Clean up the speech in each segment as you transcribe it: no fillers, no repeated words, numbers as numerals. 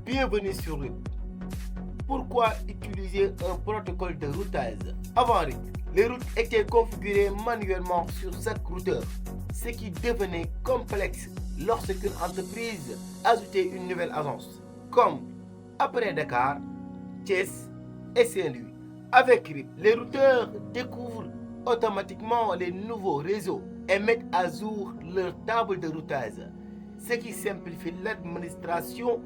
Bienvenue sur RIP. Pourquoi utiliser un protocole de routage? Avant RIP, les routes étaient configurées manuellement sur chaque routeur, ce qui devenait complexe lorsqu'une entreprise ajoutait une nouvelle agence, comme après Dakar, Thiès et Saint-Louis. Avec RIP, les routeurs découvrent automatiquement les nouveaux réseaux et mettent à jour leur table de routage, ce qui simplifie l'administration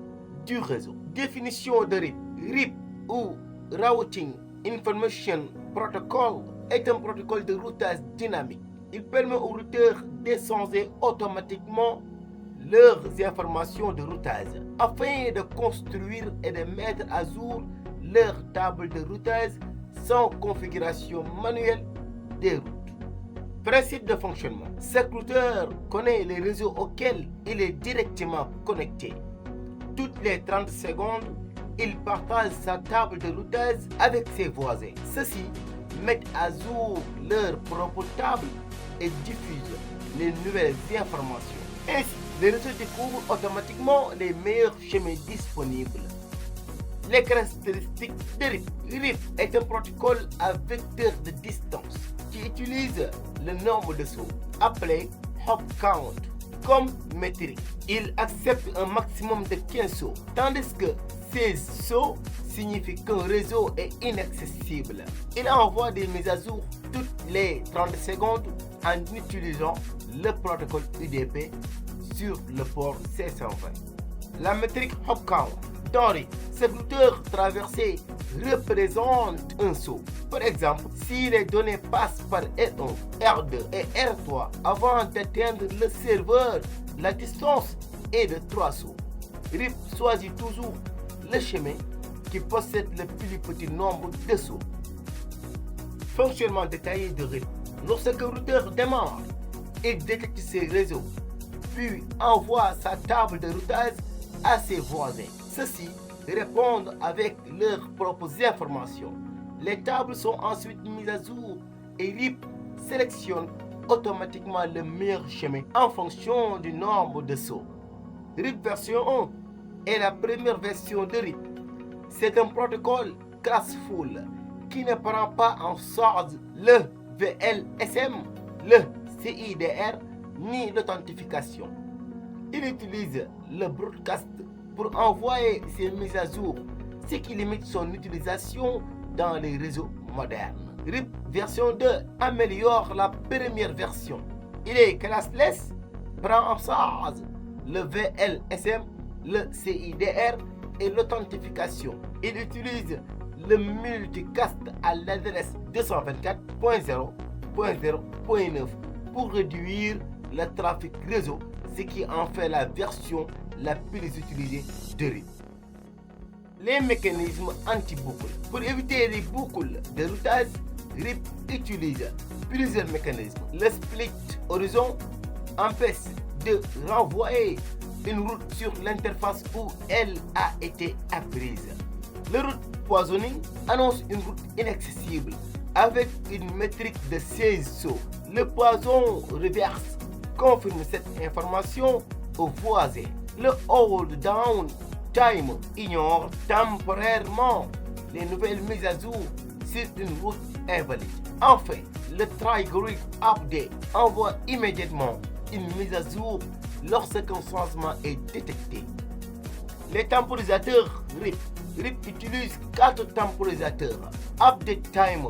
du réseau. Définition de RIP. RIP ou Routing Information Protocol est un protocole de routage dynamique. Il permet aux routeurs d'échanger automatiquement leurs informations de routage afin de construire et de mettre à jour leur table de routage sans configuration manuelle des routes. Principe de fonctionnement. Chaque routeur connaît les réseaux auxquels il est directement connecté. Toutes les 30 secondes, il partage sa table de routage avec ses voisins. Ceux-ci mettent à jour leur propre table et diffusent les nouvelles informations. Ainsi, les réseaux découvrent automatiquement les meilleurs chemins disponibles. Les caractéristiques de RIP. RIP est un protocole à vecteur de distance qui utilise le nombre de sauts, appelé hop count, comme métrique. Il accepte un maximum de 15 sauts, tandis que 16 sauts signifie qu'un réseau est inaccessible. Il envoie des mises à jour toutes les 30 secondes en utilisant le protocole UDP sur le port 520. La métrique hop count. Dans RIP, ce routeur traversé représente un saut. Par exemple, si les données passent par R1, R2 et R3 avant d'atteindre le serveur, la distance est de 3 sauts. RIP choisit toujours le chemin qui possède le plus petit nombre de sauts. Fonctionnement détaillé de RIP. Lorsque le routeur démarre, il détecte ses réseaux, puis envoie sa table de routage à ses voisins. Ceux-ci répondent avec leurs propres informations. Les tables sont ensuite mises à jour et RIP sélectionne automatiquement le meilleur chemin en fonction du nombre de sauts. RIP version 1 est la première version de RIP. C'est un protocole classful qui ne prend pas en charge le VLSM, le CIDR ni l'authentification. Il utilise le broadcast pour envoyer ces mises à jour, ce qui limite son utilisation dans les réseaux modernes. RIP version 2 améliore la première version. Il est classless, prend en charge le VLSM, le CIDR et l'authentification. Il utilise le multicast à l'adresse 224.0.0.9 pour réduire le trafic réseau, ce qui en fait la version la plus utilisée de RIP. Les mécanismes anti-boucles. Pour éviter les boucles de routage, RIP utilise plusieurs mécanismes. Le split horizon empêche de renvoyer une route sur l'interface où elle a été apprise. Le route poisoning annonce une route inaccessible avec une métrique de 16 sauts. Le poison reverse confirme cette information aux voisins. Le hold down time ignore temporairement les nouvelles mises à jour sur une route invalide. Enfin, le try grid update envoie immédiatement une mise à jour lorsqu'un changement est détecté. Les temporisateurs RIP. RIP utilise 4 temporisateurs. Update time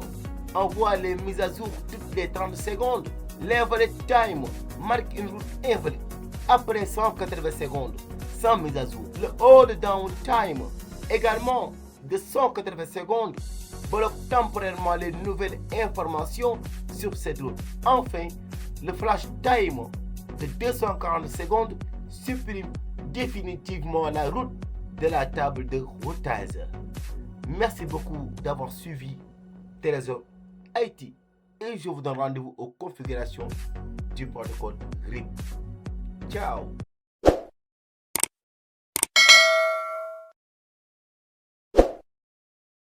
envoie les mises à jour toutes les 30 secondes. L'invalid time marque une route invalide après 180 secondes sans mise à jour. Le hold down time, également de 180 secondes, bloque temporairement les nouvelles informations sur cette route. Enfin, le flash time de 240 secondes supprime définitivement la route de la table de routage. Merci beaucoup d'avoir suivi Trésor IT et je vous donne rendez-vous aux configurations du protocole RIP. Ciao.